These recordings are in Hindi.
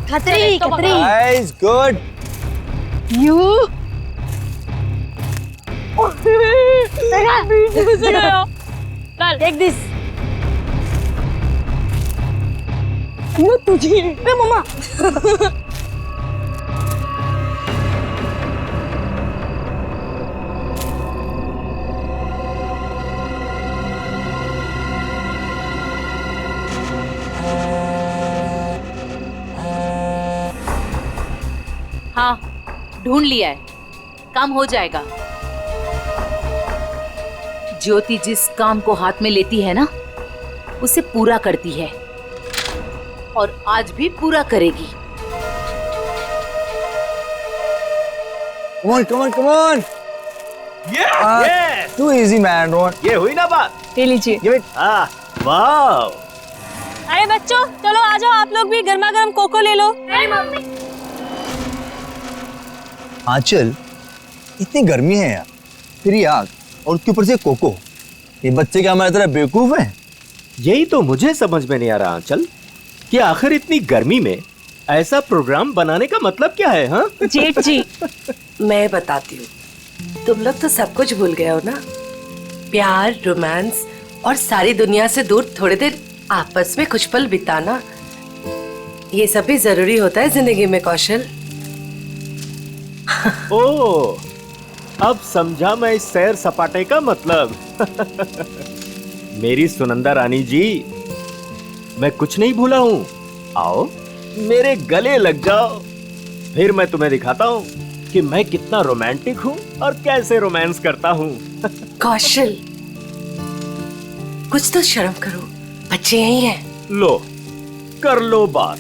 खतरी खतरी। Nice, good. यू बीच से गया। चल टेक दिस। मैं तुझे मम्मा हाँ, ढूंढ लिया है, काम हो जाएगा। ज्योति जिस काम को हाथ में लेती है ना, उसे पूरा करती है और आज भी पूरा करेगी। Come on, come on, come on. Yes. Too easy, man. Ron. ये हुई ना बात। ये लीजिए। Give it. वाह। अरे बच्चों, चलो आ जाओ, आप लोग भी गर्मा गर्म कोको ले लो। आंचल, इतनी गर्मी है यार, फिर ये आग और उसके ऊपर से कोको। ये बच्चे क्या हमारी तरह बेवकूफ हैं? यही तो मुझे समझ में नहीं आ रहा आंचल कि आखिर इतनी गर्मी में ऐसा प्रोग्राम बनाने का मतलब क्या है? हाँ जेठ जी, मैं बताती हूँ, तुम लोग तो सब कुछ भूल गए हो ना। प्यार, रोमांस और सारी दुनिया से दूर थोड़ी देर आपस में कुछ पल बिताना, ये सब भी जरूरी होता है जिंदगी में कौशल। ओ, अब समझा मैं इस सैर सपाटे का मतलब। मेरी सुनंदा रानी जी, मैं कुछ नहीं भूला हूँ। आओ मेरे गले लग जाओ, फिर मैं तुम्हें दिखाता हूँ कि मैं कितना रोमांटिक हूँ और कैसे रोमांस करता हूँ। कौशल, कुछ तो शर्म करो, बच्चे यही हैं। लो, कर लो बात।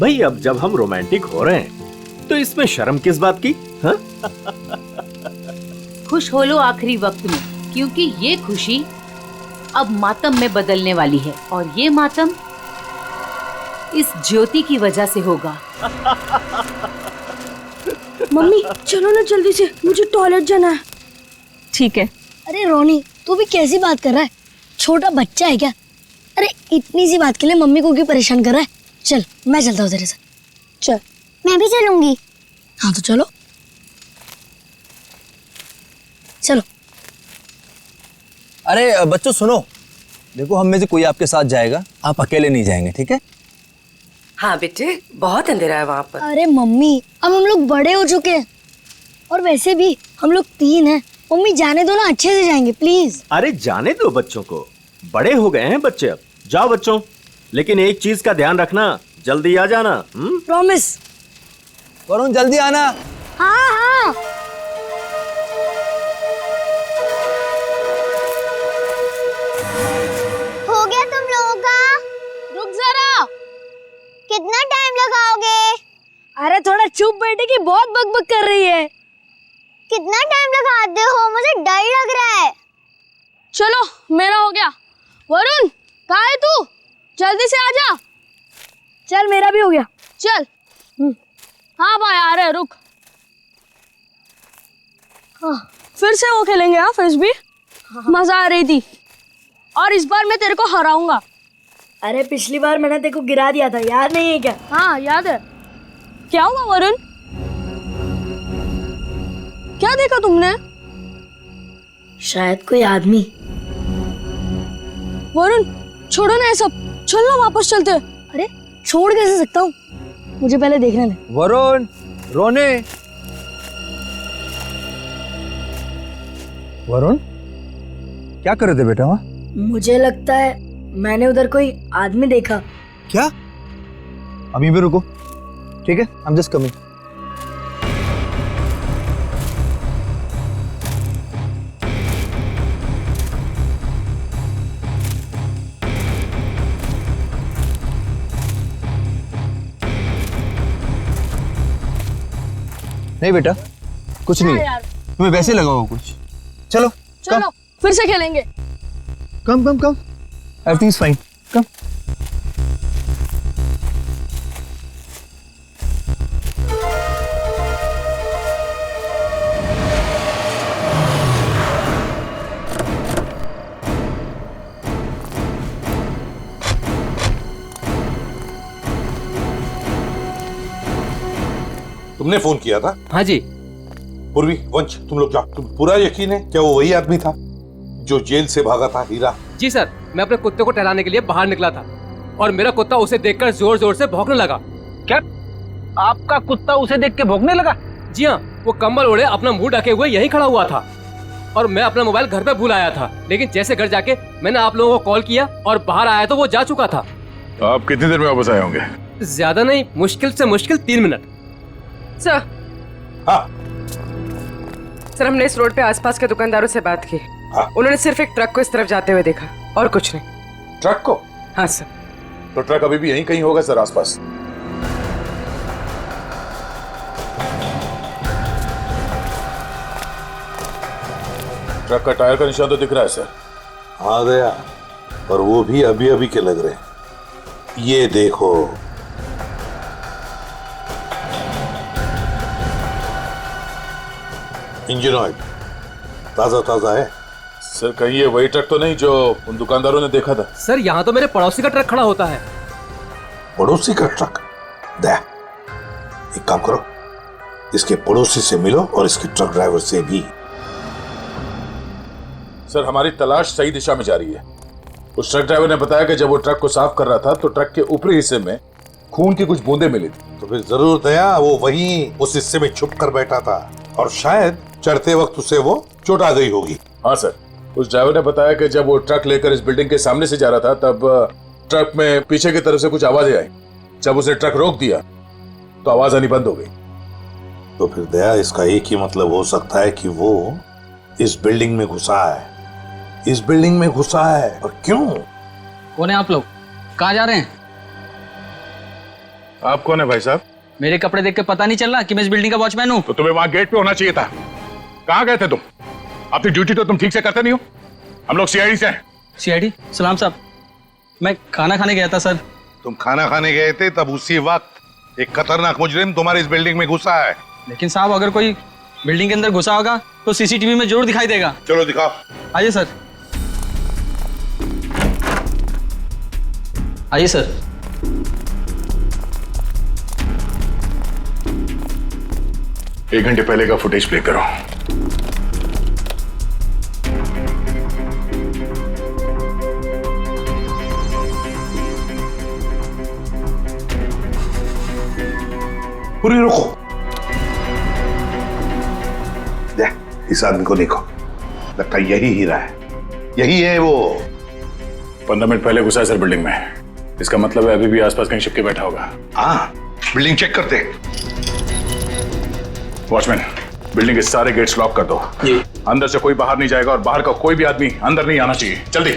भाई अब जब हम रोमांटिक हो रहे हैं तो इसमें शर्म किस बात की? हाँ? खुश हो लो आखिरी वक्त में, क्योंकि ये खुशी अब मातम में बदलने वाली है और ये मातम इस ज्योति की वजह से होगा। मम्मी चलो ना जल्दी से, मुझे टॉयलेट जाना है। ठीक है। अरे रोनी, तू भी कैसी बात कर रहा है? छोटा बच्चा है क्या? अरे इतनी सी बात के लिए मम्मी को क्यों परेशान कर रहा है? चल मैं चलता हूँ तेरे साथ। चल। मैं भी चलूंगी। हाँ तो चलो चलो। अरे बच्चों सुनो, देखो हम में से कोई आपके साथ जाएगा, आप अकेले नहीं जाएंगे, ठीक है? हाँ बेटे, बहुत अंधेरा है वहाँ पर। अरे मम्मी, अब हम लोग बड़े हो चुके हैं और वैसे भी हम लोग 3 हैं। मम्मी जाने दो ना, अच्छे से जाएंगे प्लीज। अरे जाने दो बच्चों को, बड़े हो गए हैं बच्चे अब। जाओ बच्चों, लेकिन एक चीज का ध्यान रखना, जल्दी आ जाना। प्रॉमिस। वरुण जल्दी आना। हाँ हाँ। हो गया तुम लोगों का? रुक जरा। कितना टाइम लगाओगे? अरे थोड़ा चुप बैठे कि बहुत बकबक कर रही है। कितना टाइम लगाते हो? मुझे डर लग रहा है। चलो मेरा हो गया। वरुण, कहाँ है तू? जल्दी से आ जा। चल मेरा भी हो गया। चल। हाँ भाई आ रहे, रुक। हाँ, फिर से वो खेलेंगे। हाँ फ्रिस्बी, मजा आ रही थी और इस बार मैं तेरे को हराऊंगा। अरे पिछली बार मैंने तेरे को गिरा दिया था, याद नहीं है क्या? हाँ याद है। क्या हुआ वरुण? क्या देखा तुमने? शायद कोई आदमी। वरुण छोड़ो ना ये सब, चल ना वापस चलते। अरे छोड़ कैसे सकता हूँ, मुझे पहले देखने दे। वरुण, रोने। वरुण क्या कर रहे थे बेटा वहाँ? मुझे लगता है मैंने उधर कोई आदमी देखा। क्या? अभी भी रुको, ठीक है? I'm just coming. नहीं बेटा, कुछ नहीं है, तुम्हें वैसे लगा होगा कुछ। चलो चलो फिर से खेलेंगे। कम कम कम, एवरीथिंग इज फाइन, कम। तुमने फोन किया था? हाँ जी। पूर्वी, वंश, तुम लोग जाओ। तुम पूरा यकीन है क्या वो वही आदमी था जो जेल से भागा था? हीरा? जी सर, मैं अपने कुत्ते को टहलाने के लिए बाहर निकला था और मेरा कुत्ता उसे देखकर जोर जोर से भौंकने लगा। क्या आपका कुत्ता उसे देख के भौंकने लगा? जी हाँ, वो कंबल ओढ़े अपना मुंह ढके हुए यहीं खड़ा हुआ था और मैं अपना मोबाइल घर पे भूल आया था। लेकिन जैसे घर जाके मैंने आप लोगों को कॉल किया और बाहर आया तो वो जा चुका था। आप कितनी देर में वापस आए होंगे? ज्यादा नहीं, मुश्किल से मुश्किल 3 मिनट। सर। हाँ। सर, हमने इस रोड पे आसपास के दुकानदारों से बात की। हाँ। उन्होंने सिर्फ एक ट्रक को इस तरफ जाते हुए देखा और कुछ नहीं। ट्रक को? हाँ सर। तो ट्रक अभी भी यहीं कहीं होगा सर, आसपास। ट्रक का टायर का निशान तो दिख रहा है सर। हाँ दया, और वो भी अभी अभी के लग रहे हैं। ये देखो, इंजन ऑयल ताजा ताजा है। सर कहीं ये वही ट्रक तो नहीं जो उन दुकानदारों ने देखा था? सर यहाँ तो मेरे पड़ोसी का ट्रक खड़ा होता है। पड़ोसी का ट्रक? दया, एक काम करो, इसके पड़ोसी से मिलो और इसके ट्रक ड्राइवर से भी। सर हमारी तलाश सही दिशा में जा रही है। उस ट्रक ड्राइवर ने बताया कि जब वो ट्रक को साफ कर रहा था तो ट्रक के ऊपरी हिस्से में खून की कुछ बूंदें मिली थी। तो फिर जरूर दया वो वहीं उस हिस्से में छुप कर बैठा था और शायद चढ़ते वक्त उसे वो चोट आ गई होगी। हाँ सर, उस ड्राइवर ने बताया कि जब वो ट्रक लेकर इस बिल्डिंग के सामने से जा रहा था तब ट्रक में पीछे की तरफ से कुछ आवाजें आई। जब उसे ट्रक रोक दिया तो आवाज आनी बंद हो गई। तो फिर दया इसका एक ही मतलब हो सकता है कि वो इस बिल्डिंग में घुसा है। इस बिल्डिंग में घुसा है। और क्यों? कौन है आप लोग? कहाँ जा रहे हैं? आप कौन है भाई साहब? मेरे कपड़े देख के पता नहीं चल रहा कि मैं इस बिल्डिंग का वॉचमैन हूँ? तो तुम्हें वहां गेट पे होना चाहिए था। कहाँ गए थे तुम? अपनी ड्यूटी तो तुम ठीक से करते नहीं हो। हम लोग सीआईडी से हैं। सीआईडी? सलाम साहब, मैं खाना खाने गया था सर। तुम खाना खाने गए थे तब उसी वक्त एक खतरनाक मुजरिम तुम्हारे इस बिल्डिंग में घुसा है। लेकिन साहब अगर कोई बिल्डिंग के अंदर घुसा होगा तो सीसीटीवी में जरूर दिखाई देगा। चलो दिखाओ। आइए सर। आइए सर। एक घंटे पहले का फुटेज प्ले करो। पूरी रुको। देख, इस आदमी को देखो, लगता है यही हीरा है। यही है वो। 15 मिनट पहले घुसा है सर बिल्डिंग में। इसका मतलब है अभी भी आसपास कहीं छिप के बैठा होगा। हाँ, बिल्डिंग चेक करते। वॉचमैन, बिल्डिंग के सारे गेट्स लॉक कर दो। जी। अंदर से कोई बाहर नहीं जाएगा और बाहर का कोई भी आदमी अंदर नहीं आना चाहिए। जल्दी।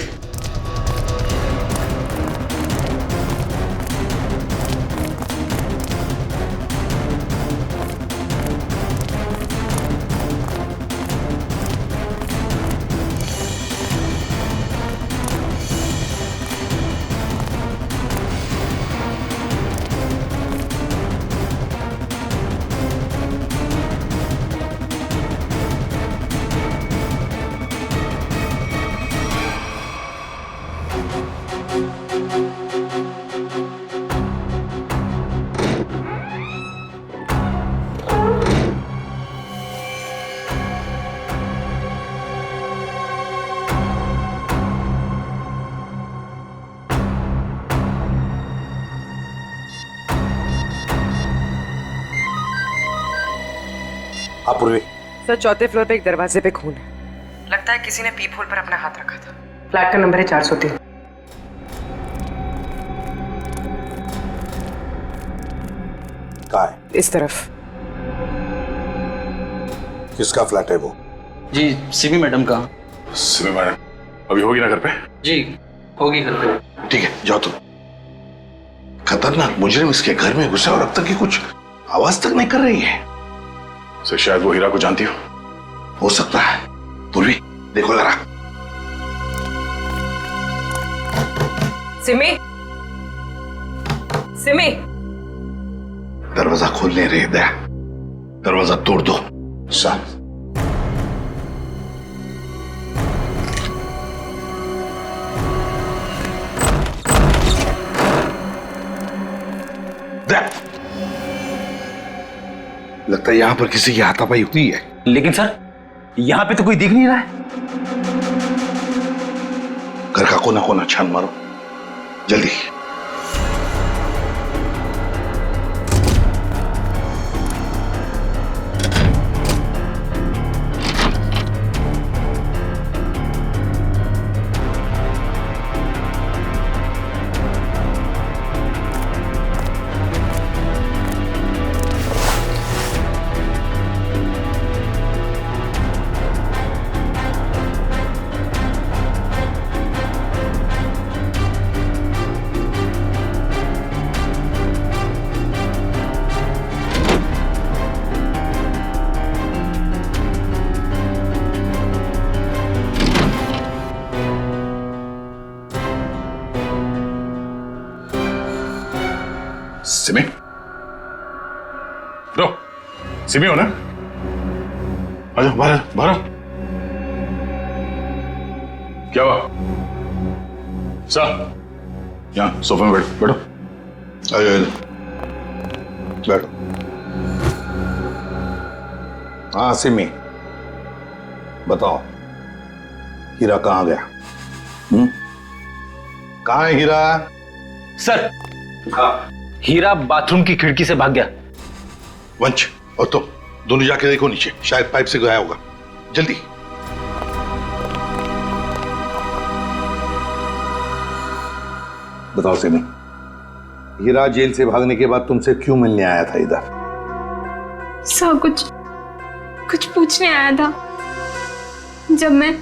हाँ पूर्वी। सर, चौथे फ्लोर पे एक दरवाजे पे खून है। लगता है किसी ने पीप होल पर अपना हाथ रखा था। फ्लैट का नंबर है 403। कहाँ है? इस तरफ। किसका फ्लैट है वो? जी, सिमी मैडम का। सिमी मैडम अभी होगी ना घर पे? जी होगी घर पे। ठीक है, जाओ तुम। खतरनाक मुजरिम इसके घर में घुसा और अब तक की कुछ आवाज तक नहीं कर रही है। सर शायद वो हीरा को जानती हो सकता है। पूर्वी देखो जरा। सिमी, सिमी। दरवाजा खोल नहीं रही दया। दरवाजा तोड़ दो। सर लगता है यहाँ पर किसी की हाथापाई हुई है। लेकिन सर यहाँ पे तो कोई दिख नहीं रहा है। घर का कोना कोना छान मारो जल्दी। सिमी, रो, सिमी हो ना? आजा बाहर बाहर। क्या हुआ? सर, यहाँ सोफे में बैठो बैठो। आजा बैठो। हाँ सिमी, बताओ हीरा कहाँ गया? कहाँ है हीरा? सर हीरा बाथरूम की खिड़की से भाग गया। वंश और तुम दोनों जाके देखो नीचे, शायद पाइप से गया होगा। जल्दी। बताओ सिमी, हीरा जेल से भागने के बाद तुमसे क्यों मिलने आया था इधर? सर कुछ पूछने आया था। जब मैं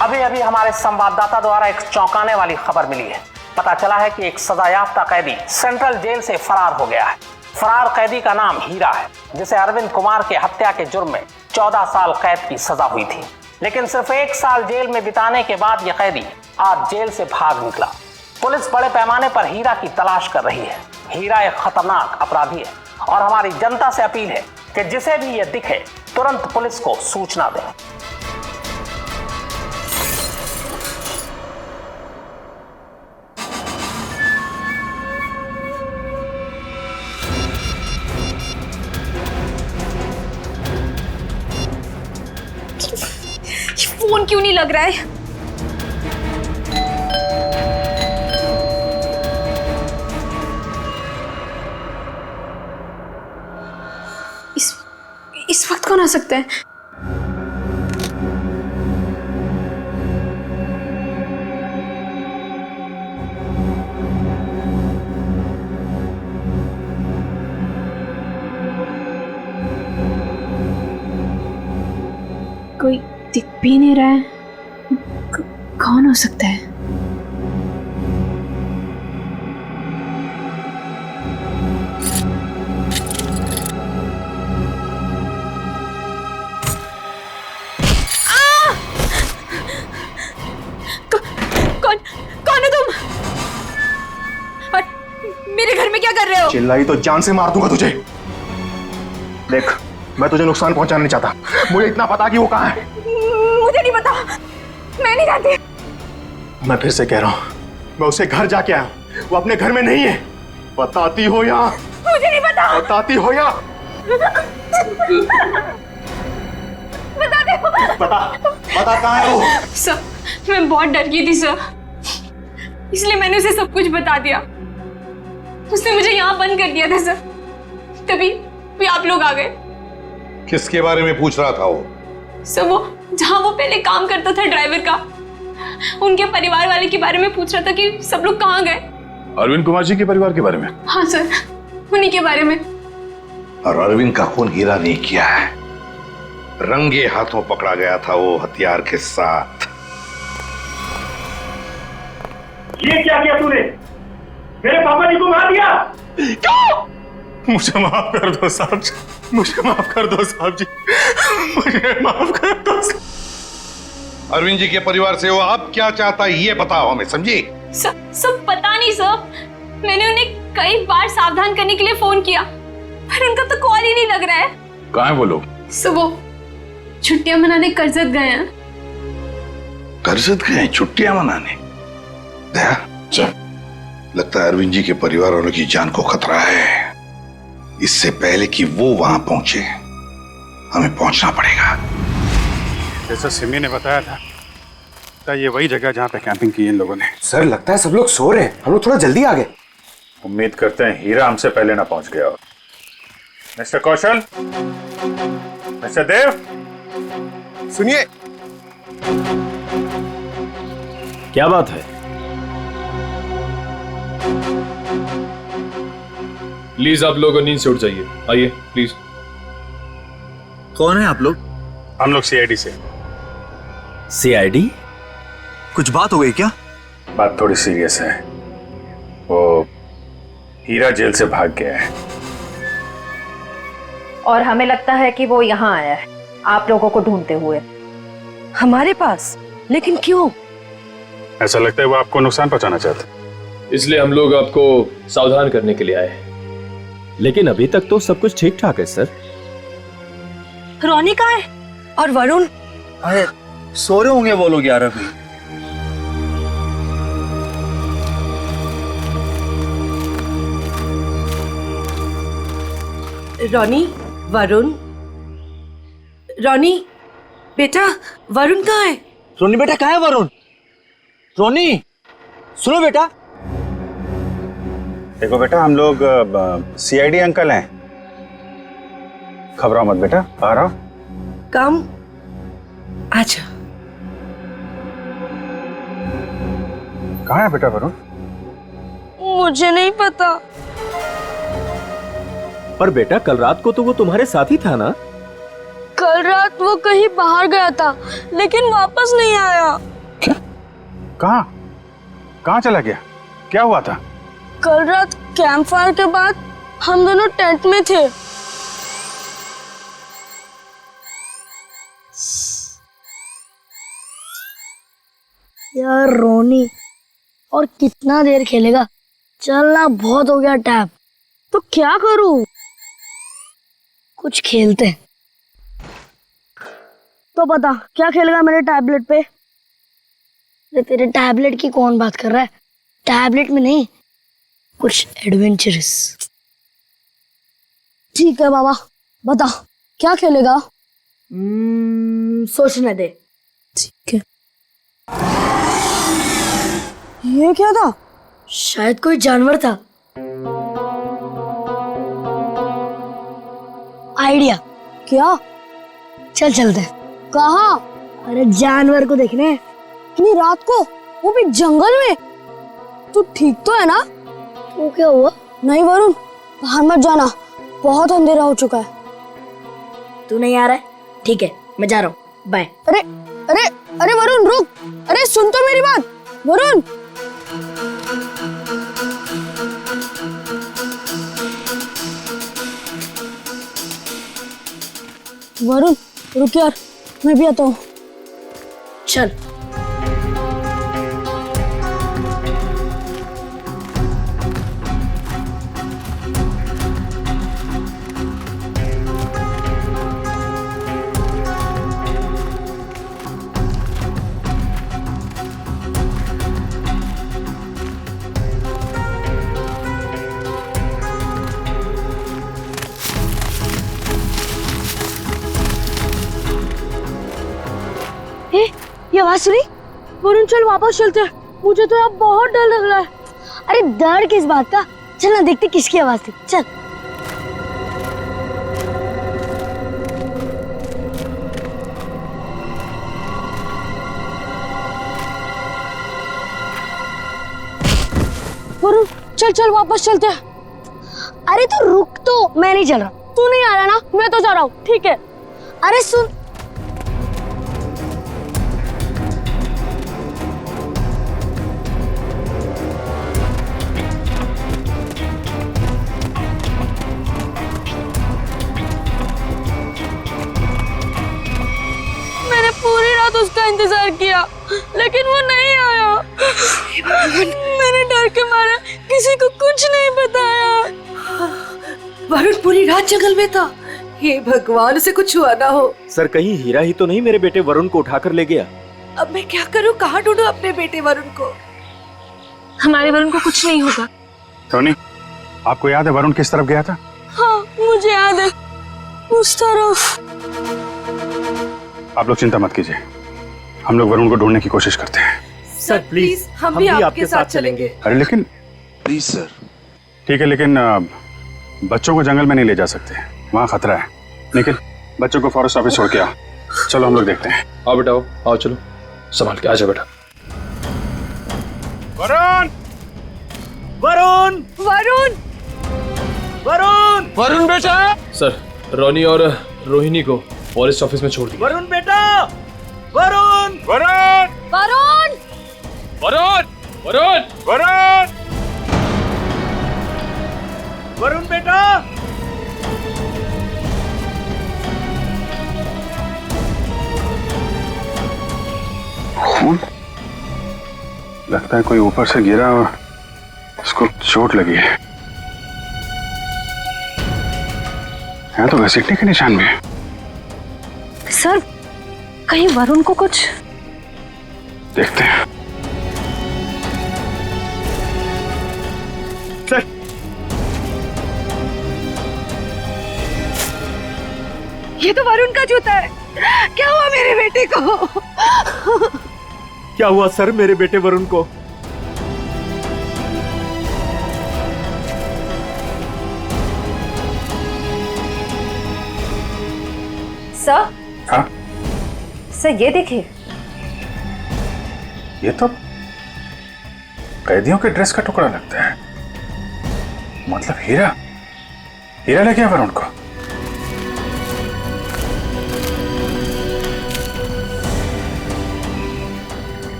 अभी हमारे संवाददाता द्वारा एक चौंकाने वाली खबर मिली है। पता चला है कि एक सजायाफ्ता कैदी सेंट्रल जेल से फरार हो गया है। फरार कैदी का नाम हीरा है, जिसे अरविंद कुमार के हत्या के जुर्म में 14 साल कैद की सजा हुई थी। लेकिन सिर्फ 1 साल जेल में बिताने के बाद यह कैदी आज जेल से भाग निकला। पुलिस बड़े पैमाने पर हीरा की तलाश कर रही है। हीरा एक खतरनाक अपराधी है और हमारी जनता से अपील है कि जिसे भी यह दिखे तुरंत पुलिस को सूचना दें। फोन क्यों नहीं लग रहा है? इस वक्त कौन आ सकता है? कोई दिख भी नहीं रहा है। कौन हो सकता है? कौन है तुम? और मेरे घर में क्या कर रहे हो? चिल्लाई तो जान से मार दूंगा तुझे। देख, मैं तुझे नुकसान पहुंचाना नहीं चाहता। मुझे इतना पता कि वो कहाँ है। मुझे नहीं पता, मैं नहीं जानती। मैं फिर से कह रहा हूँ, मैं उसे घर जाके आया, वो अपने घर में नहीं है। बताती हो या? मुझे नहीं पता। बताती हो या? बता दे। बता कहाँ है वो? सर, मैं बहुत डर गई थी सर, इसलिए मैंने उसे सब कुछ बता दिया। उसने मुझे यहाँ बंद कर दिया था सर, तभी आप लोग आ गए। किसके बारे में पूछ रहा था वो? सर, वो जहाँ वो पहले काम करता था ड्राइवर का, उनके परिवार वाले के बारे में पूछ रहा था कि सब लोग कहाँ गए। अरविंद कुमार जी के परिवार के बारे में? हाँ सर, उन्हीं के बारे में। और अरविंद का खून हीरा नहीं किया है, रंगे हाथों पकड़ा गया था वो हथियार के साथ। ये क्या किया तूने? मेरे पापा जी को मार दिया। क्यों? मुझे माफ कर दो साहब जी, मुझे माफ कर दो साहब जी, मुझे माफ कर दो। अरविंद जी के परिवार से वो अब क्या चाहता है ये बताओ हमें, समझी? सब पता नहीं सर, मैंने उन्हें कई बार सावधान करने के लिए फोन किया, पर उनका तो कॉल ही नहीं लग रहा है। कहाँ है वो लोग? सर, वो छुट्टियां मनाने कर्जत गए हैं। कर्जत गए छुट्टियां मनाने? दया, लगता है अरविंद जी के परिवार वालों की जान को खतरा है। इससे पहले कि वो वहां पहुंचे हमें पहुंचना पड़ेगा। जैसा सिमी ने बताया था ये वही जगह जहाँ पे कैंपिंग की इन लोगों ने। सर लगता है सब लोग सो रहे हैं, हम लोग थोड़ा जल्दी आ गए। उम्मीद करते हैं हीरा हमसे पहले ना पहुंच गया हो। मिस्टर कौशल, मिस्टर देव, सुनिए। क्या बात है? प्लीज आप लोग नींद से उठ जाइए, आइए प्लीज। कौन है आप लोग? हम लोग सीआईडी से। सीआईडी? कुछ बात हो गई क्या? बात थोड़ी सीरियस है। वो हीरा जेल से भाग गया है और हमें लगता है कि वो यहाँ आया है आप लोगों को ढूंढते हुए। हमारे पास? लेकिन क्यों? ऐसा लगता है वो आपको नुकसान पहुंचाना चाहते हैं। इसलिए हम लोग आपको सावधान करने के लिए आए हैं। लेकिन अभी तक तो सब कुछ ठीक ठाक है सर। रोनी कहाँ है? और वरुण? अरे सो रहे होंगे वो लोग 11 बजे। रोनी, वरुण, रोनी बेटा, वरुण कहाँ है? रोनी बेटा कहाँ है वरुण? रोनी सुनो बेटा। देखो बेटा, हम लोग सीआईडी अंकल हैं। घबराओ मत बेटा, आ रहा हूं। कम अच्छा। कहाँ है बेटा वरुण? मुझे नहीं पता। पर बेटा कल रात को तो वो तुम्हारे साथ ही था ना? कल रात वो कहीं बाहर गया था लेकिन वापस नहीं आया। क्या? कहाँ चला गया? क्या हुआ था? कल रात कैंप फायर के बाद हम दोनों टेंट में थे। यार रोनी, और कितना देर खेलेगा? चलना बहुत हो गया टाइम। तो क्या करूं? कुछ खेलते हैं। तो बता क्या खेलेगा मेरे टैबलेट पे? तेरे टैबलेट की कौन बात कर रहा है? टैबलेट में नहीं, कुछ एडवेंचरस। ठीक है बाबा, बता क्या खेलेगा? सोचने दे। ठीक है। ये क्या था? शायद कोई जानवर था। आइडिया। क्या? चल चलते। कहाँ? अरे जानवर को देखने। इतनी रात को, वो भी जंगल में? तू ठीक तो है ना? वो क्या हुआ? नहीं वरुण, बाहर मत जाना, बहुत अंधेरा हो चुका है। तू नहीं आ रहा है? ठीक है, मैं जा रहा हूँ, बाय। अरे अरे अरे वरुण रुक, अरे सुन तो मेरी बात। वरुण वरुण रुक यार, मैं भी आता हूँ। चल। ये आवाज सुनी? वरुण चल वापस चलते हैं, मुझे तो अब बहुत डर लग रहा है। अरे डर किस बात का? चल ना देखते किसकी आवाज थी। चल। वरुण चल चल वापस चलते हैं। अरे तो रुक तो, मैं नहीं चल रहा। तू नहीं आ रहा ना? मैं तो जा रहा हूँ। ठीक है। अरे सुन, पूरी रात उसका इंतजार किया लेकिन वो नहीं आया। मैंने डर के मारे किसी को कुछ नहीं बताया। वरुण पूरी रात जंगल में था। हे भगवान, उसे कुछ हुआ ना हो। सर कहीं हीरा ही तो नहीं मेरे बेटे वरुण को उठाकर ले गया? अब मैं क्या करूं? कहाँ ढूंढूं अपने बेटे वरुण को? हमारे वरुण को कुछ नहीं होगा। टोनी, आपको याद है वरुण किस तरफ गया था? हाँ, मुझे याद है उस तरफ। आप लोग चिंता मत कीजिए, हम लोग वरुण को ढूंढने की कोशिश करते हैं। सर प्लीज हम भी आपके साथ चलेंगे। अरे लेकिन प्लीज सर। ठीक है, लेकिन बच्चों को जंगल में नहीं ले जा सकते, वहाँ खतरा है। निखिल, बच्चों को फॉरेस्ट ऑफिस छोड़ के आओ। चलो हम लोग देखते हैं। आओ बेटा, आओ चलो, संभाल के आजा बेटा। वरुण! वरुण! वरुण! वरुण! वरुण बेटा! सर, रोनी और रोहिणी को फॉरेस्ट ऑफिस में छोड़ दिया। वरुण बेटा! वरुण! वरुण! वरुण! वरुण! वरुण! वरुण! वरुण बेटा! खून? लगता है कोई ऊपर से गिरा और उसको चोट लगी है। यहाँ तो घसीटने के निशान भी है। सर, कहीं वरुण को कुछ? देखते हैं। सर, ये तो वरुण का जूता है। क्या हुआ मेरे बेटे को? क्या हुआ सर मेरे बेटे वरुण को? सर? हाँ? सर ये देखिए। ये तो कैदियों के ड्रेस का टुकड़ा लगता है। मतलब हीरा ले गया वरुण को।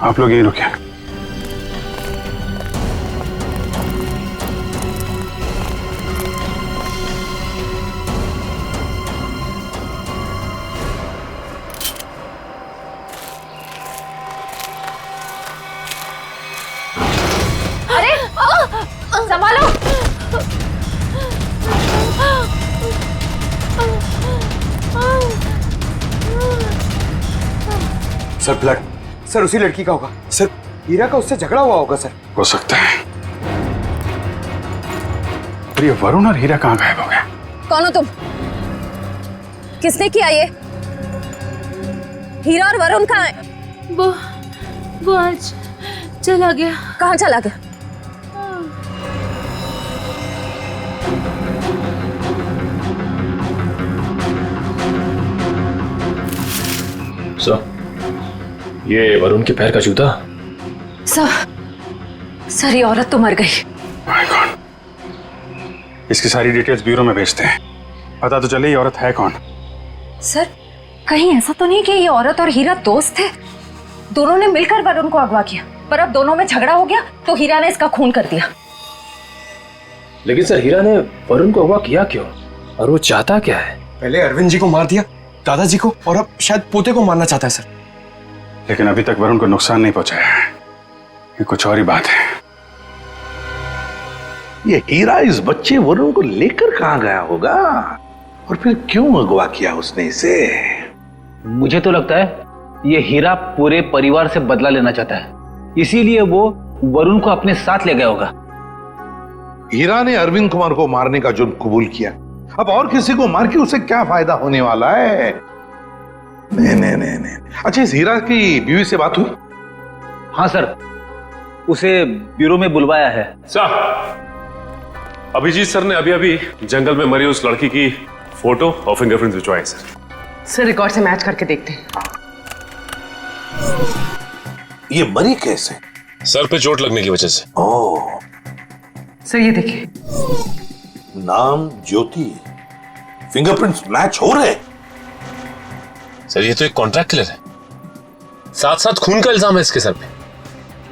आप लोग यहीं रुकिए। अरे संभालो। सर ब्लड, सर उसी लड़की का होगा। सर हीरा का उससे झगड़ा हुआ होगा सर। हो सकता है। पर ये वरुण और हीरा कहाँ गायब हो गए? कौन हो तुम? किसने किया ये? हीरा और वरुण कहाँ है? वो आज चला गया। कहाँ चला गया? सर, ये वरुण के पैर का जूता। सर ये औरत तो मर गई। My God. इसकी सारी डिटेल्स ब्यूरो में भेजते हैं, पता तो चले ये औरत है कौन। सर, कहीं ऐसा तो नहीं कि ये औरत और हीरा दोस्त थे? दोनों ने मिलकर वरुण को अगवा किया, पर अब दोनों में झगड़ा हो गया तो हीरा ने इसका खून कर दिया। लेकिन सर, हीरा ने वरुण को अगवा किया क्यों? और वो चाहता क्या है? पहले अरविंद जी को मार दिया, दादाजी को, और अब शायद पोते को मारना चाहता है सर। लेकिन अभी तक वरुण को नुकसान नहीं पहुंचाया है। ये कुछ और ही बात है। ये हीरा इस बच्चे वरुण को लेकर कहाँ गया होगा और फिर क्यों अगवा किया उसने इसे? मुझे तो लगता है ये हीरा पूरे परिवार से बदला लेना चाहता है, इसीलिए वो वरुण को अपने साथ ले गया होगा। हीरा ने अरविंद कुमार को मारने का जुर्म कबूल किया, अब और किसी को मार के उसे क्या फायदा होने वाला है? नहीं। अच्छा, इस हीरा की बीवी से बात हुई? हाँ सर, उसे ब्यूरो में बुलवाया है। सर, अभिजीत सर ने अभी जंगल में मरी उस लड़की की फोटो और फिंगरप्रिंट भिजवाए सर रिकॉर्ड से मैच करके देखते हैं। ये मरी कैसे? सर पे चोट लगने की वजह से। ओह, सर ये देखिए। नाम ज्योति, फिंगरप्रिंट्स मैच हो रहे। सर ये तो एक कॉन्ट्रैक्ट किलर है, साथ साथ खून का इल्जाम है इसके सर पे।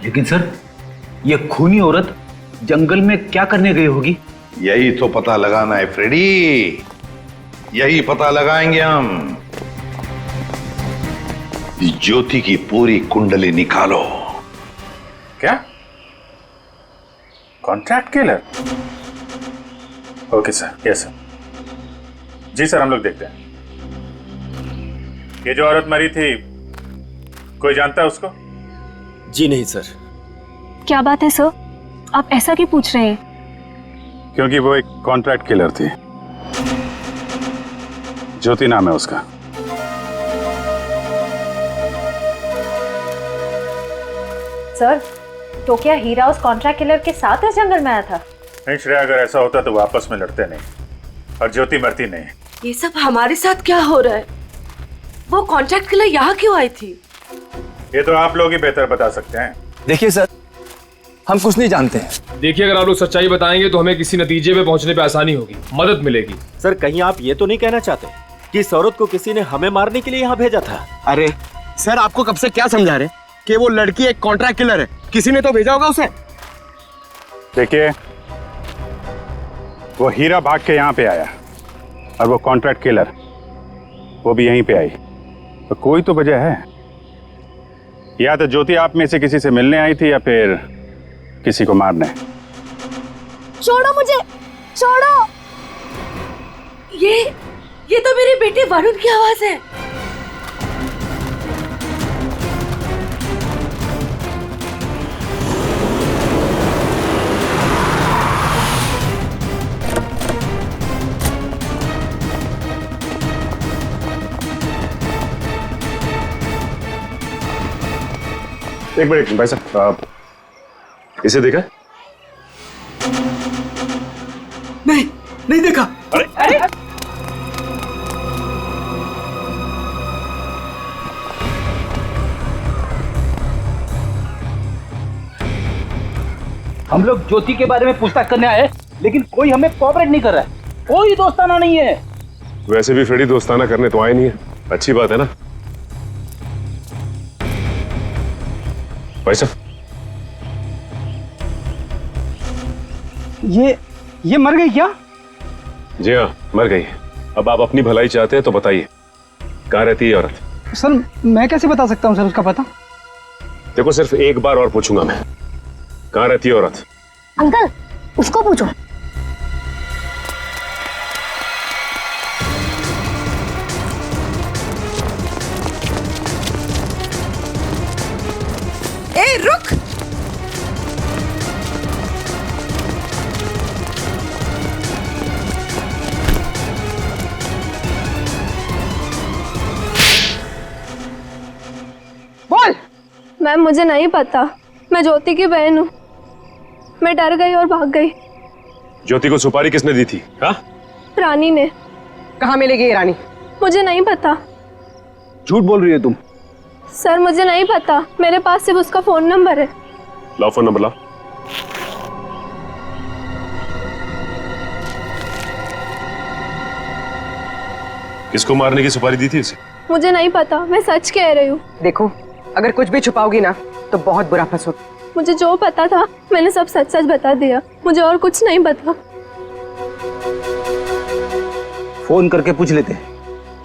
लेकिन सर, ये खूनी औरत जंगल में क्या करने गई होगी? यही तो पता लगाना है फ्रेडी, यही पता लगाएंगे हम। ज्योति की पूरी कुंडली निकालो। क्या? Contract killer? Okay sir, yes sir. जी सर, हम लोग देखते हैं। ये जो औरत मरी थी, कोई जानता है उसको? जी नहीं सर। क्या बात है सर, आप ऐसा क्यों पूछ रहे हैं? क्योंकि वो एक कॉन्ट्रैक्ट किलर थी ज्योति नाम है उसका। सर, तो क्या हीरा उस कॉन्ट्रैक्ट किलर के साथ इस जंगल में आया था? नहीं श्रेया, अगर ऐसा होता तो वो आपस में लड़ते नहीं और ज्योति मरती नहीं। ये सब हमारे साथ क्या हो रहा है? वो कॉन्ट्रैक्ट किलर यहाँ क्यों आई थी? ये तो आप लोग ही बेहतर बता सकते हैं। देखिए सर, हम कुछ नहीं जानते हैं। देखिए, अगर आप लोग सच्चाई बताएंगे तो हमें किसी नतीजे पे पहुंचने पे आसानी होगी, मदद मिलेगी। सर, कहीं आप ये तो नहीं कहना चाहते कि इस औरत को किसी ने हमें मारने के लिए यहाँ भेजा था? अरे सर, आपको कब से क्या समझा रहे कि वो लड़की एक कॉन्ट्रैक्ट किलर है? किसी ने तो भेजा होगा उसे। देखिए, वो हीरा भाग के यहाँ पे आया और वो कॉन्ट्रैक्ट किलर वो भी यहीं पे आई, तो कोई तो वजह है। या तो ज्योति आप में से किसी से मिलने आई थी या फिर किसी को मारने। छोड़ो मुझे, छोड़ो। ये तो मेरे बेटे वरुण की आवाज है। एक मिनट भाई साहब, इसे देखा? नहीं देखा। अरे हम लोग ज्योति के बारे में पूछताछ करने आए, लेकिन कोई हमें कोऑपरेट नहीं कर रहा है। कोई दोस्ताना नहीं है। वैसे भी फ्रेडी दोस्ताना करने तो आए नहीं है, अच्छी बात है ना भाई साहब? ये मर गई क्या? जी हाँ, मर गई। अब आप अपनी भलाई चाहते हैं तो बताइए, कहाँ रहती है औरत? सर, मैं कैसे बता सकता हूँ सर उसका पता? देखो, सिर्फ एक बार और पूछूंगा मैं, कहाँ रहती है औरत? अंकल, उसको पूछो। ए, रुक। बोल। मैम, मुझे नहीं पता, मैं ज्योति की बहन हूँ। मैं डर गई और भाग गई। ज्योति को सुपारी किसने दी थी? हाँ? रानी ने। कहाँ मिलेगी ये रानी? मुझे नहीं पता। झूठ बोल रही है तुम। सर, मुझे नहीं पता, मेरे पास सिर्फ उसका फोन नंबर है। लाओ फोन नंबर, लाओ। किसको मारने की सुपारी दी थी उसे? मुझे नहीं पता, मैं सच कह रही हूँ। देखो, अगर कुछ भी छुपाओगी ना तो बहुत बुरा फंसोगी। मुझे जो पता था मैंने सब सच सच बता दिया। मुझे और कुछ नहीं पता। फोन करके पूछ लेते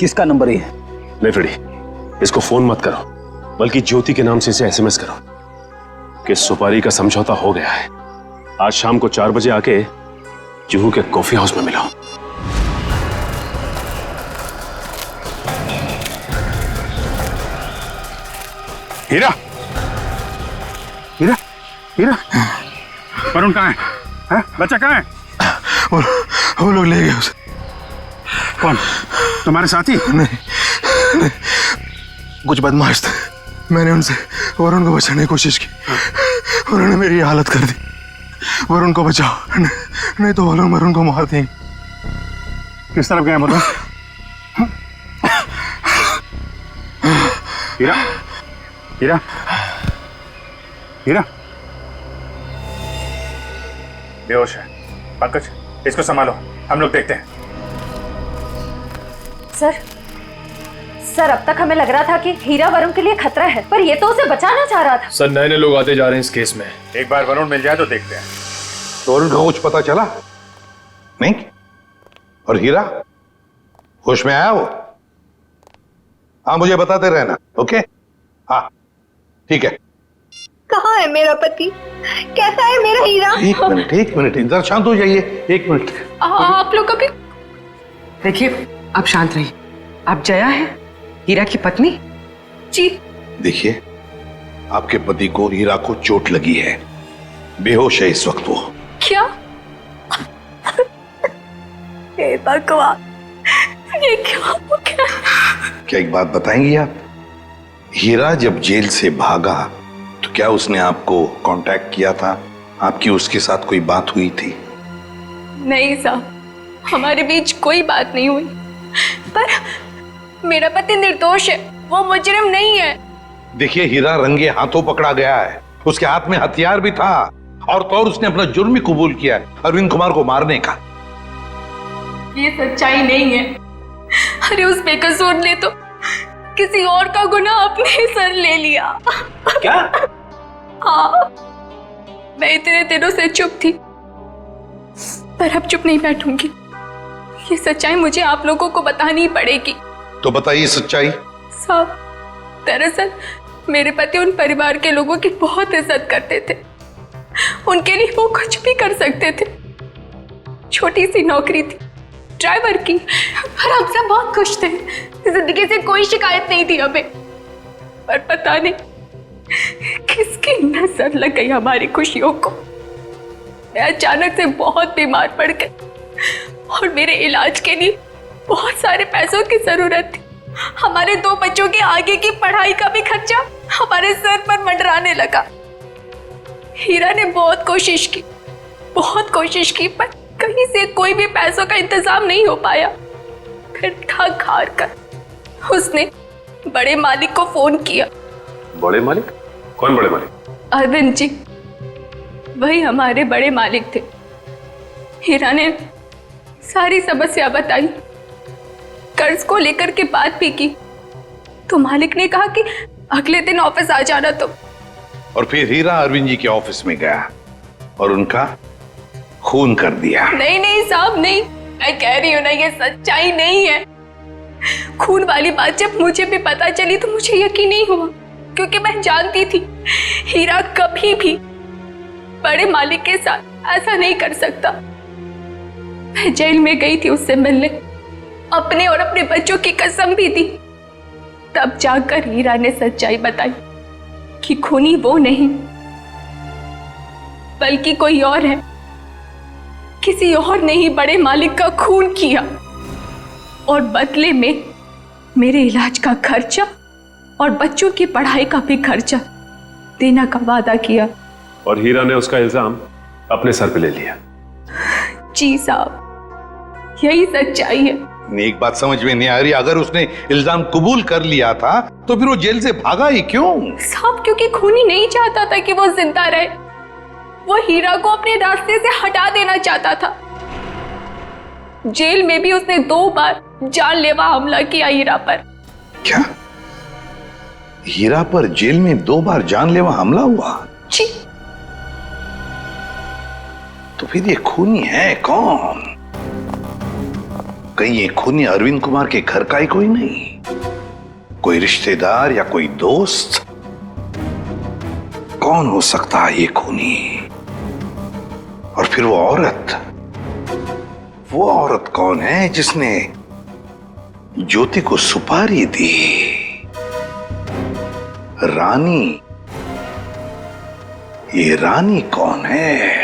किसका नंबर है। नहीं फ्रेडी, इसको फोन मत करो, बल्कि ज्योति के नाम से इसे एसएमएस करो कि सुपारी का समझौता हो गया है। आज शाम को 4 बजे आके जुहू के कॉफी हाउस में मिलो। हीरा, हीरा, हीरा, वरुण कहाँ है? बच्चा कहाँ है? वो लोग ले गए उसे। कौन? तुम्हारे साथी? नहीं, कुछ बदमाश थे। मैंने उनसे वरुण को बचाने की कोशिश की, उन्होंने मेरी हालत कर दी। वरुण को बचाओ, नहीं तो वो लोग वरुण को मार देंगे। किस तरफ गए बताओ? हीरा, हीरा, हीरा, बेहोश है। पंकज, इसको संभालो, हम लोग देखते हैं। सर, अब तक हमें लग रहा था कि हीरा वरुण के लिए खतरा है, पर ये तो उसे बचाना चाह रहा था। सर, नए नए लोग आते जा रहे हैं इस केस में। एक बार वरुण मिल जाए तो देखते हैं। तो वरुण को कुछ पता चला नहीं? और हीरा होश में आया वो? हाँ, मुझे बताते रहना। ओके? हाँ, ठीक है। कहाँ है मेरा पति? कैसा है मेरा हीरा? एक मिनट, इधर शांत हो जाइए। 1 मिनट। आप लोग कभी। देखिए, आप शांत रहिए। आप जया है, हीरा की पत्नी? जी। देखिए, आपके पति को हीरा को चोट लगी है, बेहोश है इस वक्त वो। क्या? हे भगवान, ये क्या हो गया? क्या एक बात बताएंगी आप? हीरा जब जेल से भागा तो क्या उसने आपको कांटेक्ट किया था? आपकी उसके साथ कोई बात हुई थी? नहीं साहब, हमारे बीच कोई बात नहीं हुई। पर मेरा पति निर्दोष है, वो मुजरिम नहीं है। देखिए, हीरा रंगे हाथों पकड़ा गया है, उसके हाथ में हथियार भी था और तो और उसने अपना जुर्म भी कबूल किया है, अरविंद कुमार को मारने का। ये सच्चाई नहीं है। अरे उस बेकसूर ने तो किसी और का गुनाह अपने सर ले लिया। क्या? हाँ, मैं इतने दिनों से चुप थी, पर अब चुप नहीं बैठूंगी। ये सच्चाई मुझे आप लोगों को बतानी पड़ेगी। तो बताइए सच्चाई। साहब, दरअसल मेरे पति उन परिवार के लोगों की बहुत इज्जत करते थे। उनके लिए वो कुछ भी कर सकते थे। छोटी सी नौकरी थी ड्राइवर की, और हम सब बहुत खुश थे। जिंदगी से कोई शिकायत नहीं थी हमें। पर पता नहीं किसकी नजर लग गई हमारी खुशियों को। मैं अचानक से बहुत बीमार पड़ गई और मेरे इलाज के लिए बहुत सारे पैसों की जरूरत थी। हमारे 2 बच्चों के आगे की पढ़ाई का भी खर्चा हमारे सर पर मंडराने लगा। हीरा ने बहुत कोशिश की, पर कहीं से कोई भी पैसों का इंतजाम नहीं हो पाया। फिर थक हार कर उसने बड़े मालिक को फोन किया। बड़े मालिक? कौन बड़े मालिक? अरविंद जी, वही हमारे बड़े मालिक थे। हीरा ने सारी समस्या बताई, कर्ज को लेकर के बात भी की, तो मालिक ने कहा कि अगले दिन ऑफिस आ जाना। तो और फिर हीरा अरविंद जी के ऑफिस में गया और उनका खून कर दिया। नहीं साहब, नहीं, मैं कह रही हूँ ना, ये सच्चाई नहीं है। खून वाली बात जब मुझे भी पता चली तो मुझे यकीन नहीं हुआ, क्योंकि मैं जानती थी हीरा कभी भी बड़े मालिक के साथ ऐसा नहीं कर सकता। मैं जेल में गई थी उससे मिलने, अपने और अपने बच्चों की कसम भी दी। तब जाकर हीरा ने सच्चाई बताई कि खूनी वो नहीं बल्कि कोई और है। किसी और ने ही बड़े मालिक का खून किया और बदले में मेरे इलाज का खर्चा और बच्चों की पढ़ाई का भी खर्चा देने का वादा किया। और हीरा ने उसका इल्जाम अपने सर पे ले लिया। जी साहब, यही सच्चाई है। एक बात समझ में नहीं आ रही, अगर उसने इल्जाम कबूल कर लिया था तो फिर वो जेल से भागा ही क्यों? साहब, क्योंकि खूनी नहीं चाहता था कि वो जिंदा रहे। वो हीरा को अपने रास्ते से हटा देना चाहता था। जेल में भी उसने 2 बार जानलेवा हमला किया हीरा पर। क्या? हीरा पर जेल में 2 बार जानलेवा हमला हुआ? जी। तो फिर ये खूनी है कौन? कहीं ये खूनी अरविंद कुमार के घर का ही कोई नहीं? कोई रिश्तेदार या कोई दोस्त? कौन हो सकता है ये खूनी? और फिर वो औरत कौन है जिसने ज्योति को सुपारी दी? रानी। ये रानी कौन है?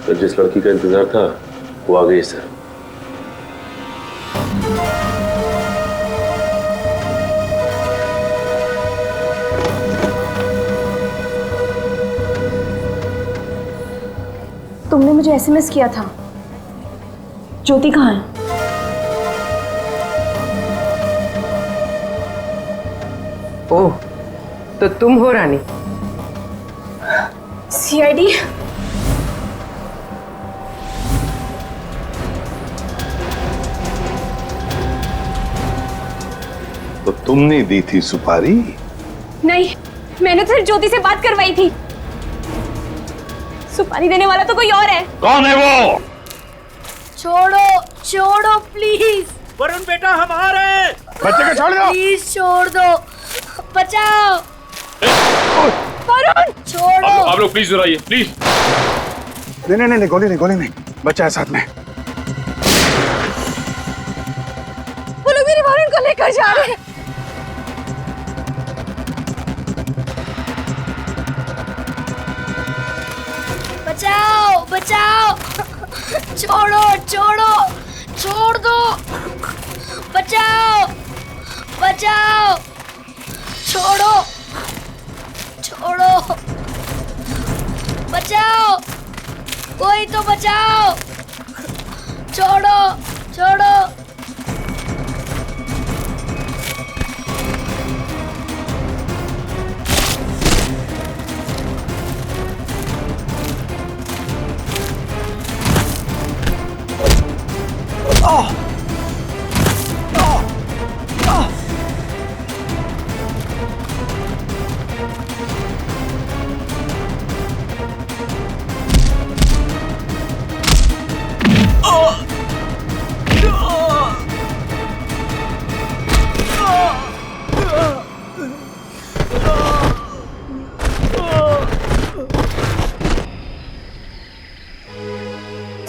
तो जिस लड़की का इंतजार था वो आ गई सर। तुमने मुझे एसएमएस किया था। ज्योति कहाँ है? ओह, तो तुम हो रानी? सीआईडी? तो तुमने दी थी सुपारी? नहीं, मैंने तो सिर्फ ज्योति से बात करवाई थी। सुपारी देने वाला तो कोई और है। कौन है वो? छोड़ो प्लीज। वरुण बेटा, हम आ रहे हैं। बच्चे को छोड़ दो। प्लीज छोड़ दो, बचाओ। वरुण छोड़ो। आप लोग प्लीज दोहराइए प्लीज। नहीं, गोली नहीं, बच्चा है साथ में। वो लोग मेरे वरुण को लेकर जा रहे हैं। बचाओ बचाओ, छोड़ो छोड़ो, छोड़ दो, बचाओ बचाओ, छोड़ो छोड़ो, बचाओ, कोई तो बचाओ, छोड़ो छोड़ो।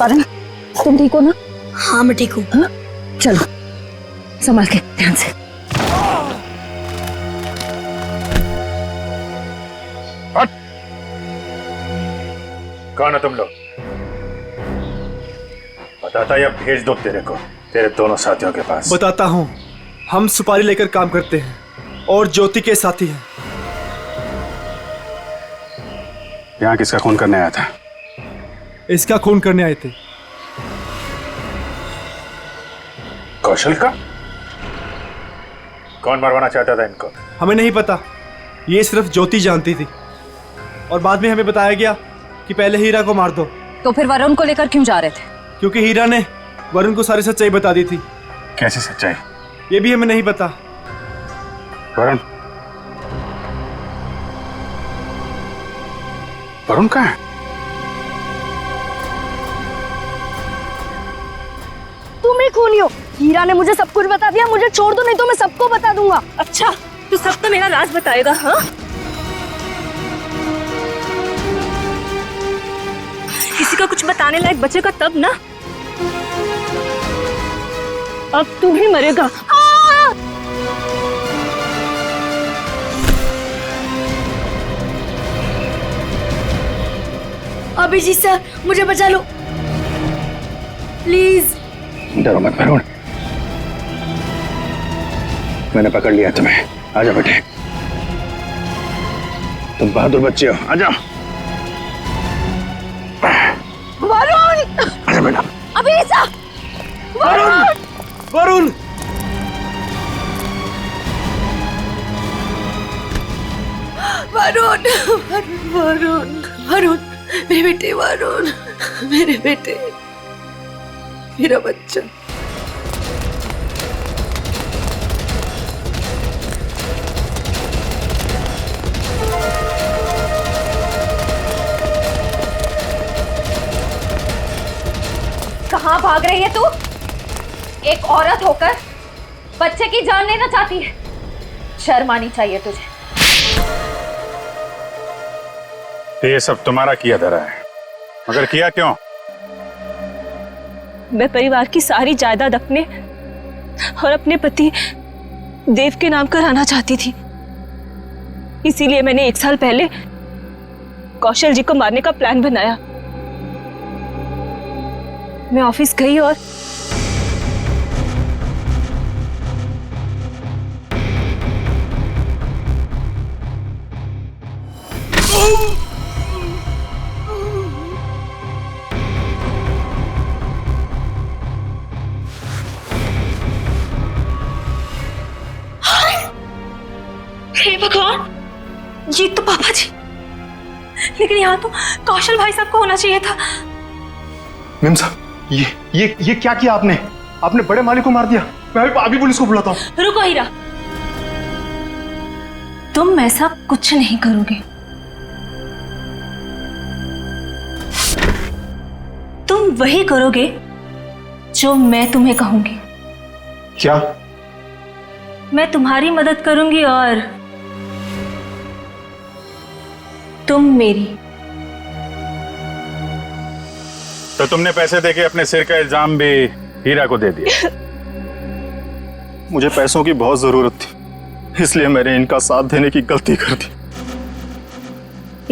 वरुण, तुम ठीक हो ना? हाँ मैं ठीक हूँ। चलो संभाल के, ध्यान से। कौन है तुम लोग? बताता या भेज दो तेरे दोनों साथियों के पास। बताता हूँ, हम सुपारी लेकर काम करते हैं और ज्योति के साथी हैं। यहाँ किसका खून करने आया था? इसका खून करने आए थे। कौशल का? कौन मरवाना चाहता था इनको? हमें नहीं पता, ये सिर्फ ज्योति जानती थी और बाद में हमें बताया गया कि पहले हीरा को मार दो। तो फिर वरुण को लेकर क्यों जा रहे थे? क्योंकि हीरा ने वरुण को सारी सच्चाई बता दी थी। कैसी सच्चाई? ये भी हमें नहीं पता। वरुण कहाँ है? तुम ही खूनी हो। हीरा ने मुझे सब कुछ बता दिया, मुझे छोड़ दो नहीं तो मैं सबको बता दूंगा। अच्छा, तू सब तो मेरा राज बताएगा? हाँ, किसी का कुछ बताने लायक बचेगा तब ना। अब तू भी मरेगा। अभिजीत सर, मुझे बचा लो प्लीज। डरो मत वरुण, मैंने पकड़ लिया तुम्हें। आजा बेटे, तुम बहादुर बच्चे हो, आजा। वरुण! आजा बेटा। अभिजीत सर! वरुण! वरुण! वरुण, वरुण, वरुण, मेरे बेटे वरुण, मेरे बेटे, मेरा बच्चा। कहाँ भाग रही है तू? एक औरत होकर बच्चे की जान लेना चाहती है। शर्म आनी चाहिए तुझे। ये सब तुम्हारा किया धरा है, मगर किया क्यों? मैं परिवार की सारी जायदाद अपने और अपने पति देव के नाम कराना चाहती थी। इसीलिए मैंने 1 साल पहले कौशल जी को मारने का प्लान बनाया। मैं ऑफिस गई और हे भगवान, ये तो पापा जी, लेकिन यहाँ तो कौशल भाई साहब को होना चाहिए था। मेम साहब, ये क्या किया आपने? आपने बड़े मालिक को मार दिया। मैं अभी पुलिस को बुलाता हूँ। रुको हीरा, तुम ऐसा कुछ नहीं करोगे। तुम वही करोगे जो मैं तुम्हें कहूंगी। क्या? मैं तुम्हारी मदद करूंगी और तुम मेरी। तो तुमने पैसे देके अपने सिर का इल्जाम भी हीरा को दे दिया। मुझे पैसों की बहुत जरूरत थी, इसलिए मैंने इनका साथ देने की गलती कर दी।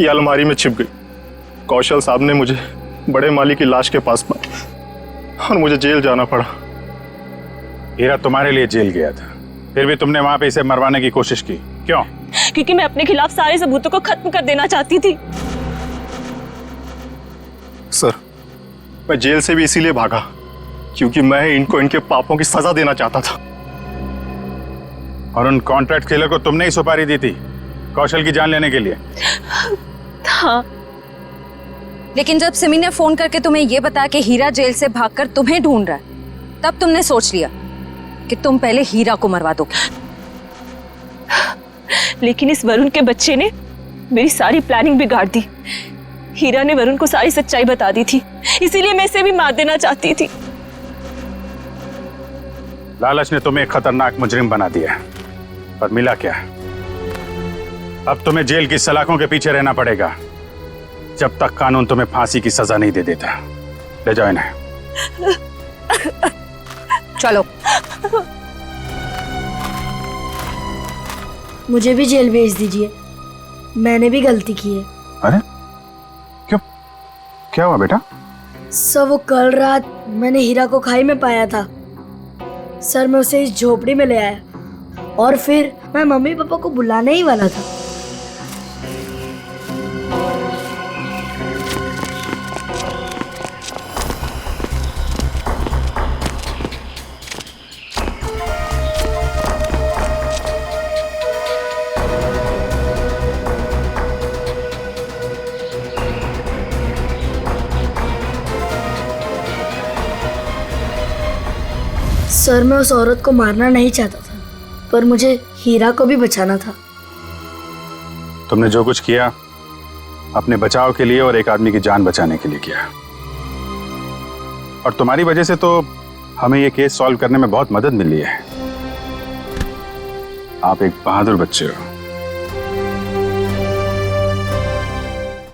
ये अलमारी में छिप गई। कौशल साहब ने मुझे बड़े माली की लाश के पास पाया और मुझे जेल जाना पड़ा। हीरा तुम्हारे लिए जेल गया था, फिर भी तुमने वहां पे इसे मरवाने की कोशिश की, क्यों? क्योंकि मैं अपने खिलाफ सारे सबूतों को खत्म कर देना चाहती थी। सर, मैं जेल से भी इसीलिए भागा क्योंकि मैं इनको इनके पापों की सजा देना चाहता था। और उन कॉन्ट्रैक्ट किलर को तुमने ही सुपारी दी थी कौशल की जान लेने के लिए? हाँ। लेकिन जब सिमी ने फोन करके तुम्हें यह बताया कि हीरा जेल से भागकर तुम्हें ढूंढ रहा है, तब तुमने सोच लिया कि तुम पहले हीरा को मरवा दोगे। लेकिन इस वरुण के बच्चे ने मेरी सारी प्लानिंग बिगाड़ दी। हीरा ने वरुण को सारी सच्चाई बता दी थी, इसीलिए मैं इसे भी मार देना चाहती थी। लालच ने तुम्हें एक खतरनाक मुजरिम बना दिया, पर मिला क्या? अब तुम्हें जेल की सलाखों के पीछे रहना पड़ेगा जब तक कानून तुम्हें फांसी की सजा नहीं दे देता। ले जाओ इन्हें। चलो। मुझे भी जेल भेज दीजिए, मैंने भी गलती की है। अरे क्यों, क्या हुआ बेटा? सर, वो कल रात मैंने हीरा को खाई में पाया था। सर, मैं उसे इस झोपड़ी में ले आया और फिर मैं मम्मी पापा को बुलाने ही वाला था। सर, मैं उस औरत को मारना नहीं चाहता था, पर मुझे हीरा को भी बचाना था। तुमने जो कुछ किया अपने बचाव के लिए और एक आदमी की जान बचाने के लिए किया, और तुम्हारी वजह से तो हमें ये केस सॉल्व करने में बहुत मदद मिली है। आप एक बहादुर बच्चे हो।